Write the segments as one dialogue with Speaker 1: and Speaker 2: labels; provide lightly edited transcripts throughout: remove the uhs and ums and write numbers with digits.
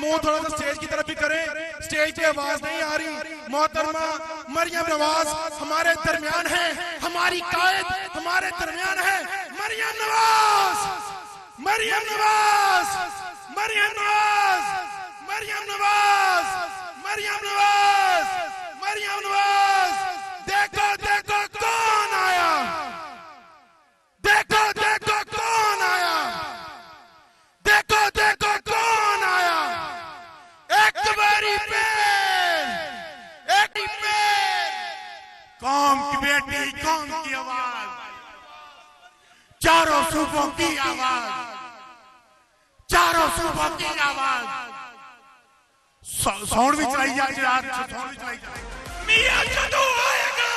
Speaker 1: मुंह थोड़ा सा स्टेज की तरफ भी करें, स्टेज पे आवाज नहीं आ रही। मोहतरमा मरियम नवाज हमारे दरमियान है, हमारी कायद हमारे दरमियान है। मरियम नवाज, मरियम नवाज, मरियम नवाज, मरियम नवाज, मरियम नवाज, मरियम नवाज। देखो देखो कौन आया, देखो देखो कौन आया, देखो देखो कौन आया। एक बारी पैर, एक पैर, कौम की बेटी, कौम की आवाज, चारों सूबों की आवाज, चारों सूबों की आवाज। साउंड भी चलाई जाए, साउंड भी चलाई जाए। मियां कदू आएगा,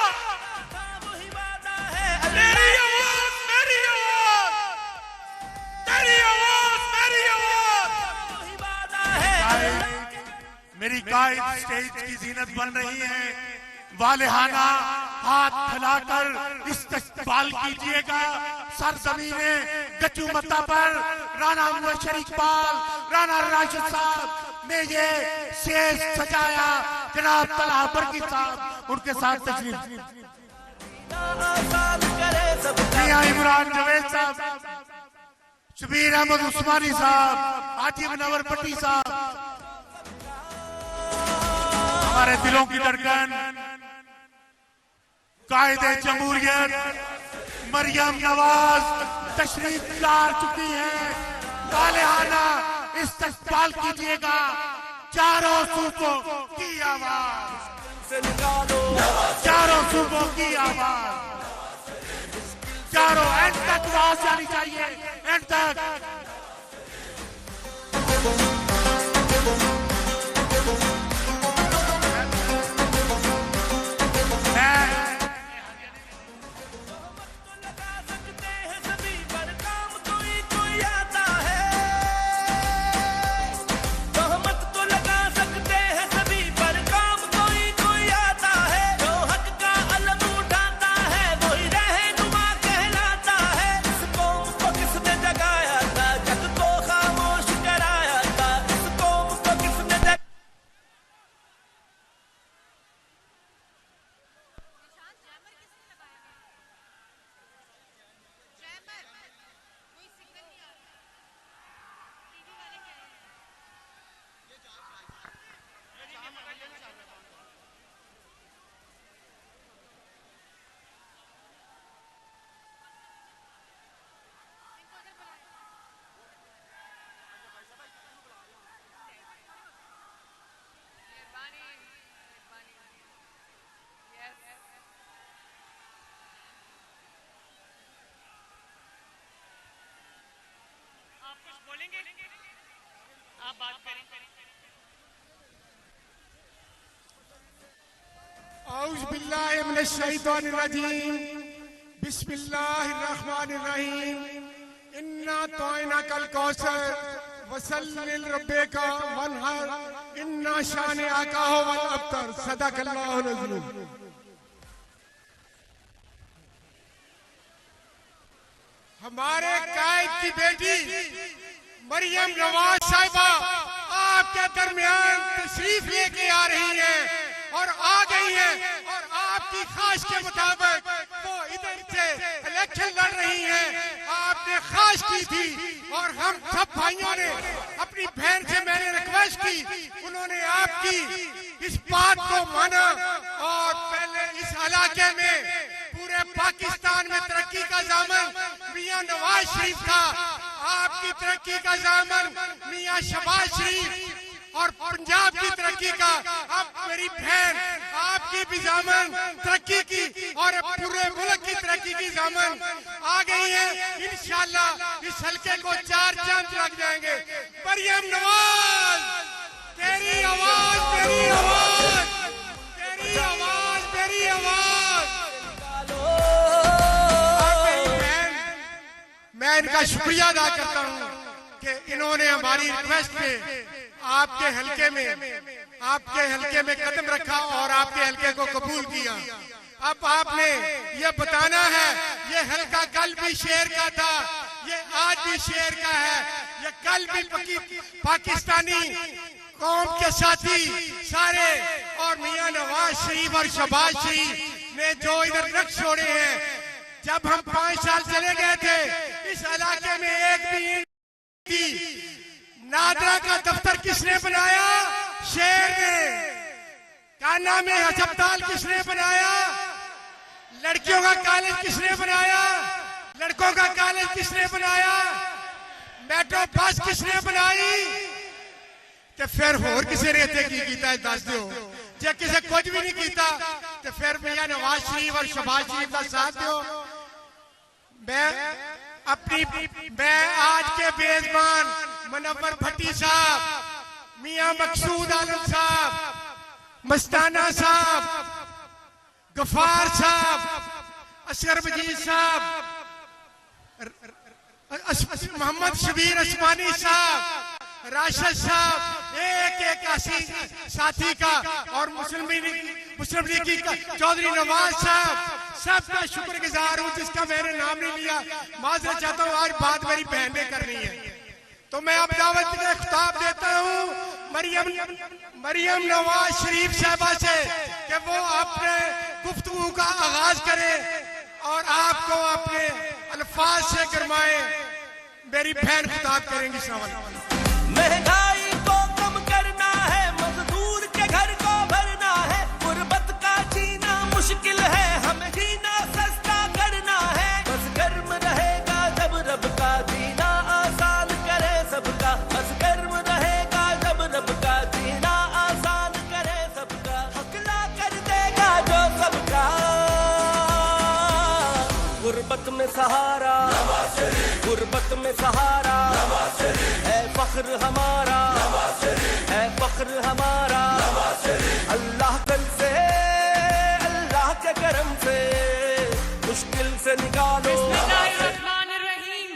Speaker 1: मेरी आवाज, मेरी आवाज, तेरी आवाज, मेरी आवाज। मेरी कायद स्टेज की जीनत बन रही है। वालेहाना हाथ फैलाकर इस्तकबाल कीजिएगा। सरजमीने गचुमता पर राना मुबशर इकबाल, राना राशिद साहब ने ये स्टेज सजाया। जनाब तलहा बरकी साहब उनके साथ तशरीफ, मियां इमरान जवेद साहब, शबीर अहमद उस्मानी साहब, हाजी मुनव्वर भट्टी साहब, हमारे दिलों की धड़कन कायदे जमहूरियत मरियम नवाज तशरीफ ला चुकी है। वालेहाना इस्तकबाल कीजिएगा। चारों सूबों की आवाज, चारों सूबों की आवाज, चारों एंड तक आवाज जानी चाहिए, एंड तक।
Speaker 2: आप बात करें।
Speaker 1: औज़ बिल्लाहि मिनश शैतानिर रजीम, बिस्मिल्लाहिर्रहमानिर रहीम। इन्ना तौइनाकल कौसर वसल्लि लिरब्बिका वन्हर, इन्ना शानिअका हुवल अब्तर। सदक़ल्लाहुल अज़ीम। हमारे कायद की बेटी मरियम नवाज साहिबा आपके दरमियान तशरीफ लेके आ रही हैं और आ गई हैं, और आपकी ख्वाहिश के मुताबिक वो इधर से इलेक्शन लड़ रही हैं। आपने ख्वाहिश की थी और हम सब भाइयों ने अपनी बहन से मैंने रिक्वेस्ट की, उन्होंने आपकी इस बात को माना। और पहले इस इलाके में पूरे पाकिस्तान में तरक्की का ज़ामन मियां नवाज शरीफ था, आपकी तरक्की का ज़ामन मियां शहबाज शरीफ, और पंजाब की तरक्की का अब मेरी बहन आपकी भी ज़ामन तरक्की की और पूरे मुल्क की तरक्की की ज़ामन आ गई है। इंशाअल्लाह इस हल्के को 4 चांद लग जाएंगे। मरियम नवाज, तेरी आवाज, तेरी आवाज, तेरी आवाज, तेरी आवाज। मैं इनका शुक्रिया अदा करता हूँ कि इन्होंने हमारी रिक्वेस्ट पे आपके हल्के में कदम रखा और आपके हल्के को कबूल किया। अब आपने ये बताना है, ये हल्का कल भी शेर का था, ये आज भी शेर का है, ये कल भी पाकिस्तानी कौम के साथी सारे और मियां नवाज शरीफ और शहबाज शरीफ ने जो इधर रक्स छोड़े हैं। जब हम 5 साल चले गए थे इस इलाके में एक भी थी। नादरा का दफ्तर किसने बनाया? शेर ने। कान्हा में अस्पताल किसने बनाया? लड़कियों का कॉलेज किसने बनाया? लड़कों का कॉलेज किसने बनाया? मेट्रो बस किसने बनाई? तो फिर होर किसी ने इतने की कीता है दस दो। जे किसी कुछ भी नहीं कीता तो फिर मियां नवाज शरीफ और शहबाज शरीफ का साथ दो। मैं आज के बेजबान मुनव्वर भट्टी साहब, मियां मकसूद आलम साहब, मस्ताना साहब, गफार साहब, असगर वजीर साहब, मोहम्मद शबीर उस्मानी साहब, राशिद साहब, एक साथी का और मुस्लिम लीग का चौधरी नवाज साहब, सबका शुक्रगुजार हूँ जिसका मैंने नाम नहीं लिया। माजरत चाहता हूँ, आज बात मेरी बहन ने करनी है। तो मैं अब दावत का खिताब देता हूँ मरियम नवाज शरीफ साहबा से कि वो अपने गुफ्तगू का आगाज करे और आपको अपने अल्फाज से गरमाए। मेरी बहन खिताब करेंगी।
Speaker 3: महंगाई को कम करना है, मजदूर के घर को भरना है, गुर्बत का जीना मुश्किल है, हमें जीना सस्ता करना है। बस गर्म रहेगा जब रब का जीना आसान करे सबका। बस गर्म रहेगा जब रब का जीना आसान करे सबका। हकला कर देगा जो सबका। गुर्बत में सहारा, गुर्बत में सहारा है फख्र हमारा, है फख्र हमारा। अल्लाह कल से, अल्लाह के करम से मुश्किल से निकालो।
Speaker 2: बिस्मिल्लाहिर्रहमानिर्रहीम।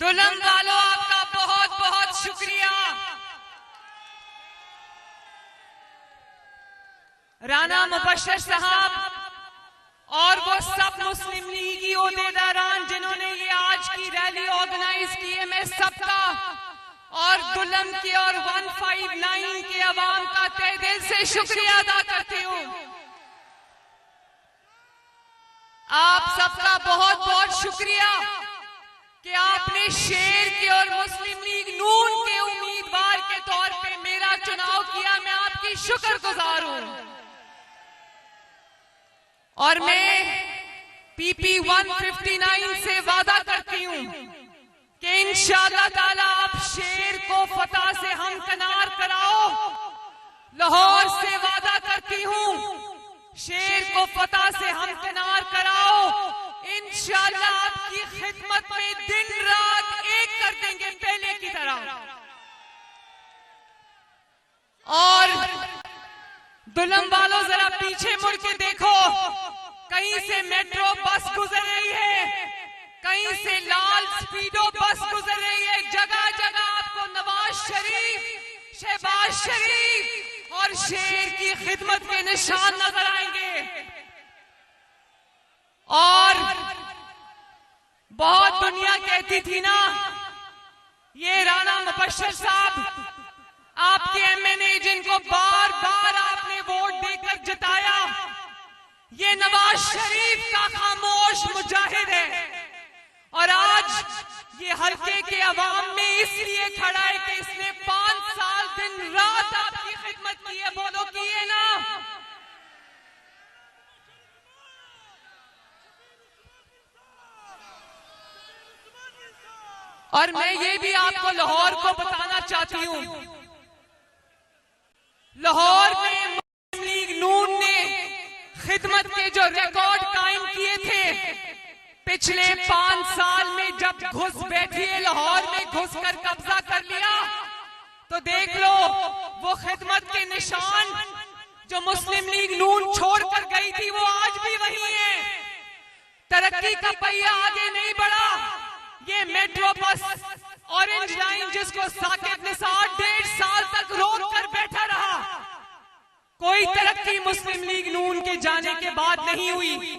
Speaker 2: दुल्हन वालों, आपका बहुत बहुत शुक्रिया। राना मुबश्शिर साहब और वो सब मुस्लिम लीगी ओहदेदारान जिन्होंने ये आज की रैली ऑर्गेनाइज की है, मैं सबका और दुल्हन के और 159 के अवाम का तहे दिल से शुक्रिया अदा करती हूँ। आप सबका बहुत बहुत शुक्रिया कि आपने शेर के और मुस्लिम लीग नून के उम्मीदवार के तौर पे मेरा चुनाव किया। मैं आपकी शुक्रगुजार हूँ और मैं PP 159 से वादा करती हूँ कि इंशाअल्लाह ताला आप शेर को फतह से हमकनार कराओ। लाहौर से वादा करती हूँ शेर को फतह से हमकनार कराओ। इंशाअल्लाह आपकी खिदमत में दिन रात एक कर देंगे पहले की तरह। और दुल्हन वालों, जरा पीछे मुड़ के देखो, कहीं से मेट्रो बस गुजर रही है, कहीं से लाल स्पीडो बस गुजर रही है। जगह जगह आपको नवाज शरीफ, शहबाज शरीफ और शेर की खिदमत के निशान नजर आएंगे। और बहुत दुनिया कहती थी ना, ये राना मुबश्शिर साहब आपके MNA जिनको बार बार आपने वोट देकर जिताया, ये नवाज शरीफ का खामोश मुजाहिद है। और आज ये हल्के के अवाम में इसलिए खड़ा है कि इसने 5 साल दिन रात आपकी खिदमत की है। बोलो की है ना? और मैं ये भी आपको लाहौर को बताना चाहती हूँ, लाहौर में मुस्लिम लीग नून ने खिदमत के जो रिकॉर्ड कायम किए थे पिछले 5 साल में, जब घुस बैठी है लाहौर में, घुस कर कब्जा कर लिया, तो देख लो वो खिदमत के निशान जो मुस्लिम लीग नून छोड़कर गई थी वो आज भी वही है। तरक्की का पहिया आगे नहीं बढ़ा। ये मेट्रो बस ऑरेंज लाइन जिसको साकिब निसार 1.5 साल तक रोक कर बैठा रहा, कोई तरक्की मुस्लिम लीग नून के जाने के बाद नहीं हुई।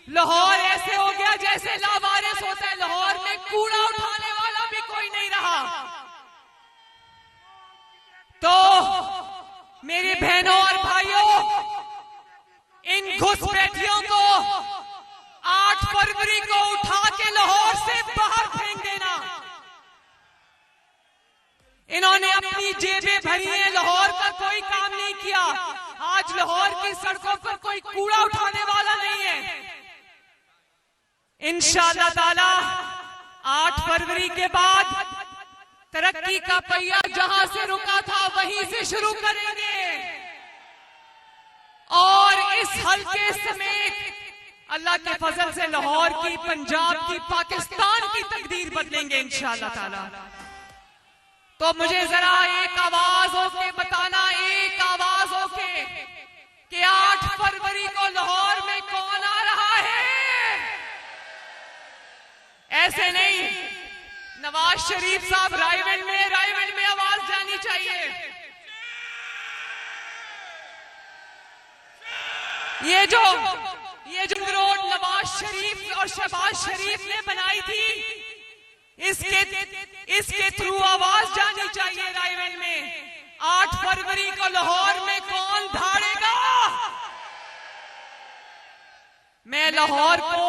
Speaker 2: लाहौर ऐसे हो गया जैसे लावारिस होता है, लाहौर में कूड़ा उठाने वाला भी कोई नहीं रहा। मेरे बहनों और भाइयों, इन घुसपैठियों को 8 फरवरी को उठा के लाहौर से बाहर फेंक देना। इन्होंने अपनी जेबें भरी हैं, लाहौर का कोई काम नहीं किया। आज लाहौर की सड़कों पर कोई कूड़ा उठाने वाला नहीं है। इंशाअल्लाह ताला 8 फरवरी के बाद तरक्की का पहिया जहां से रुका था वहीं से शुरू करेंगे और इस हल्के समेत अल्लाह के फजल से लाहौर की, पंजाब की, पाकिस्तान की तकदीर बदलेंगे इंशाअल्लाह ताला। तो मुझे जरा एक आवाज होके बताना, एक आवाज होके, कि 8 फरवरी को लाहौर में कौन आ रहा है? ऐसे नहीं, नवाज शरीफ साहब रायगढ़ में आवाज जानी चाहिए। ये जो रोड नवाज शरीफ और शहबाज शरीफ ने बनाई थी, इसके थ्रू आवाज जानी चाहिए रायगढ़ में। 8 फरवरी को लाहौर में कौन धाड़ेगा? मैं लाहौर को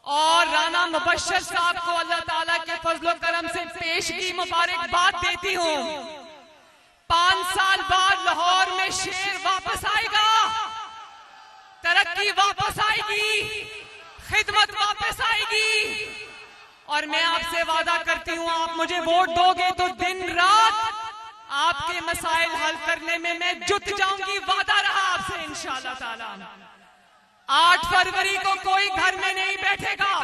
Speaker 2: और राना मुबश्शिर साहब को अल्लाह ताला के फजलो करम से पेशगी मुबारकबाद देती हूँ। 5 साल बाद लाहौर में शेर वापस आएगा, तरक्की वापस आएगी, खिदमत वापस आएगी। और मैं आपसे वादा करती हूँ, आप मुझे वोट दोगे तो दिन रात आपके मसाइल हल करने में मैं जुट जाऊंगी। वादा रहा आपसे इंशाअल्लाह ताला। 8 फरवरी को कोई घर में नहीं बैठेगा,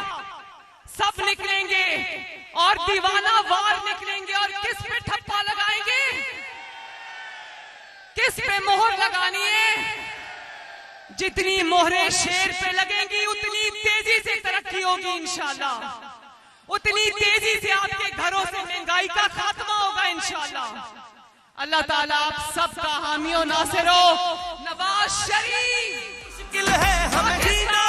Speaker 2: सब निकलेंगे और दीवाना वार निकलेंगे। और किस पे ठप्पा लगाएंगे, किस पे मोहर लगानी है? जितनी मोहरें शेर पे लगेंगी उतनी तेजी से तरक्की होगी इंशाअल्लाह, उतनी तेजी से आपके घरों से महंगाई का खात्मा होगा इंशाअल्लाह। अल्लाह ताला आप सबका हामी और नासिर हो। नवाज शरीफ
Speaker 3: मुश्किल है हमें जीना,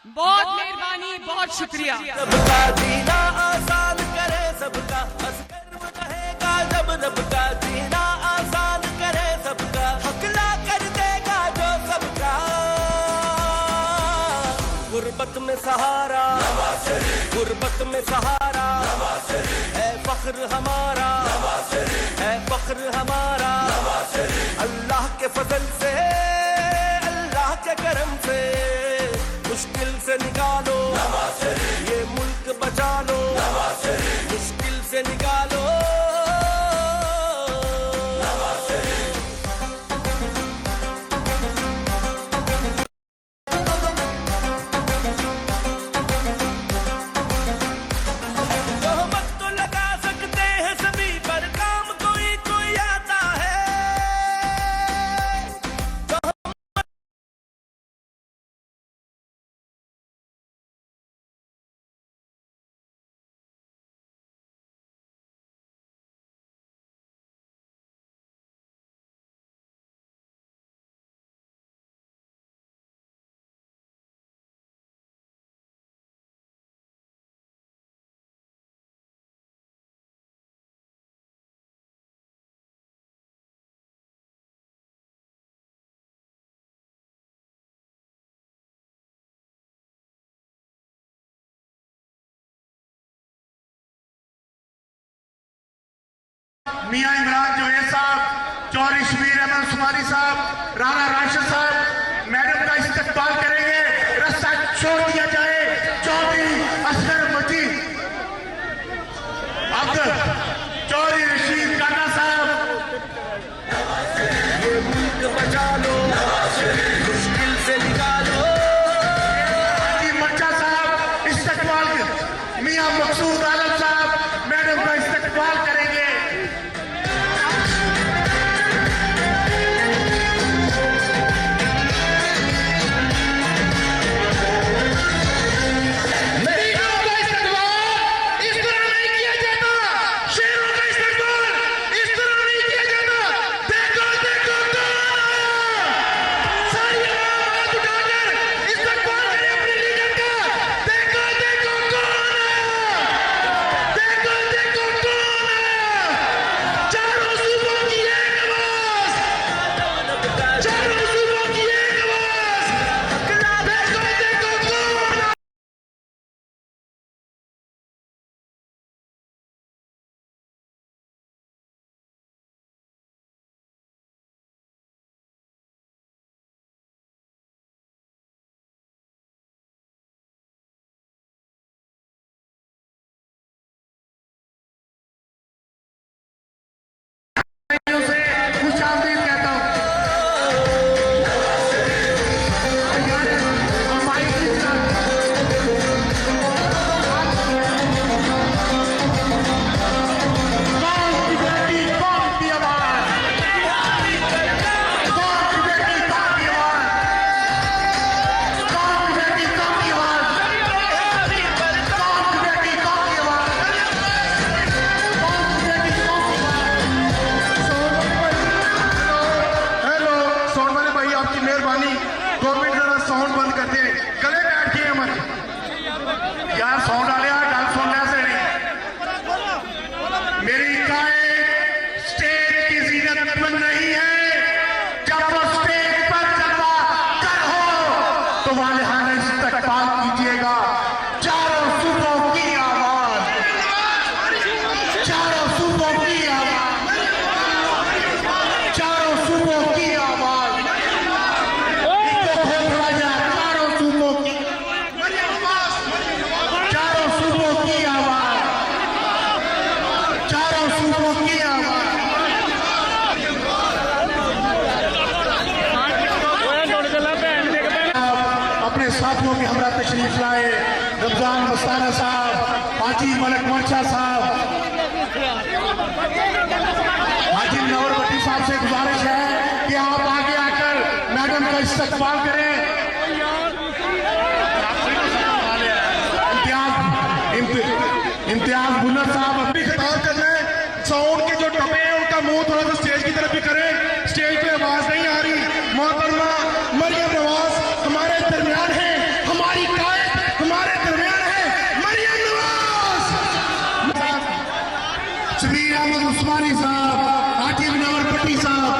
Speaker 2: बहुत मेहरबानी, बहुत शुक्रिया।
Speaker 3: सबका जीना आसान करे, सबका हंस कर कहेगा जब रब का जीना आसान करे, सबका हकला कर देगा जो सबका। गुर्बत में सहारा, गुर्बत में सहारा है फख्र हमारा, है फख्र हमारा। अल्लाह के फजल से, अल्लाह के करम से मुश्किल से निकालो, ये मुल्क बचा लो, मुश्किल से निकालो।
Speaker 4: मियां इमरान जोहर साहब, चौधरी शबीर अहमद सुमारी साहब, राणा राशिद साहब मैडम का इस्तकबाल करेंगे। रास्ता छोड़ दिया जाए। चौधरी असगर मजीद, चौधरी रशीद काना साहब,
Speaker 3: ये मुल्क बचा लो, मुश्किल से निकालो।
Speaker 4: मर्चा साहब इस्तकबाल, मियां मकसूद आलम साहब मैडम का इस्तकबाल करेंगे। मेरी कायद स्टेज की जीनत बन रही है। जब वो स्टेज पर जलवा कर हो तो वालिहाना इस्तकबाल कीजिएगा। चारों सूबों की आवाज, चारों सूबों की आवाज, चारों सूबों की आवाज, चारों सूबों की, चारों सूबों की आवाज, चारों सूबों की आवाज। अपने साथियों के हमरा तशरीफ लाए रमजान मस्ताना साहब, हाजी मलक मर्चा साहब, हाजी नवर भट्टी साहब से गुजारिश है कि आप आगे आकर मैडम का इस्तकबाल करें। इम्तियाज बुल्लर साहब अपनी खिताब कर रहे हैं। साउंड के जो टपे हैं उनका मुंह थोड़ा सा स्टेज की तरफ भी करें। स्टेज पे आवाज नहीं आ रही। मोहतरमा मरियम नवाज हमारे दरमियान है, हमारी कायद हमारे दरमियान है। मरियम नवाज, शबीर अहमद उस्मानी साहब, हाजी नवर भट्टी साहब,